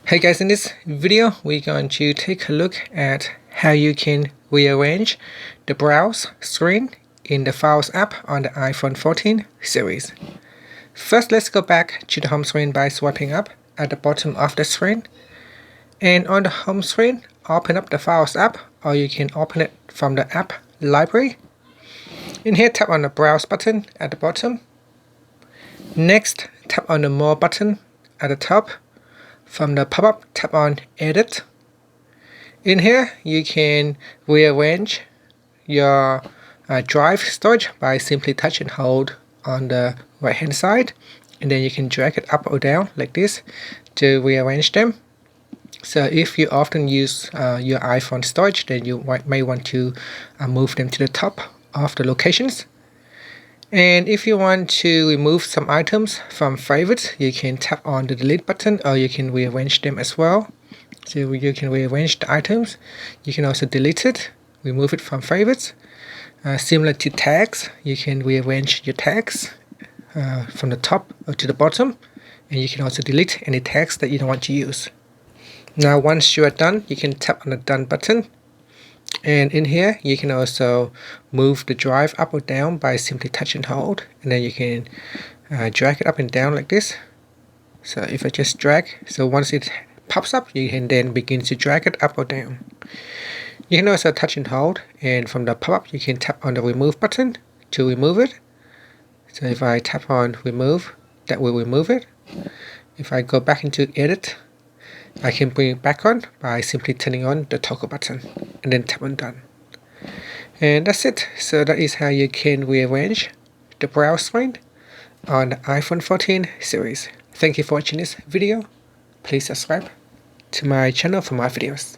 Hey guys, in this video we're going to take a look at how you can rearrange the browse screen in the Files app on the iPhone 14 series. First, let's go back to the home screen by swiping up at the bottom of the screen. And on the home screen, open up the Files app, or you can open it from the app library. In here, tap on the Browse button at the bottom. Next, tap on the More button at the top. From the pop-up, tap on Edit. In here, you can rearrange your drive storage by simply touch and hold on the right hand side, and then you can drag it up or down like this to rearrange them. So if you often use your iPhone storage, then you may want to move them to the top of the locations. And if you want to remove some items from favorites, you can tap on the delete button, or you can rearrange them as well. So you can rearrange the items. You can also delete it, remove it from favorites. Similar to tags, you can rearrange your tags from the top or to the bottom, and you can also delete any tags that you don't want to use. Now once you are done, you can tap on the done button. And in here, you can also move the drive up or down by simply touch and hold, and then you can drag it up and down like this. So if I just drag, so once it pops up, you can then begin to drag it up or down. You can also touch and hold, and from the pop-up, you can tap on the remove button to remove it. So if I tap on remove, that will remove it. If I go back into edit, I can bring it back on by simply turning on the toggle button and then tap on done. And that's it. So that is how you can rearrange the browse screen on the iPhone 14 series. Thank you for watching this video. Please subscribe to my channel for more videos.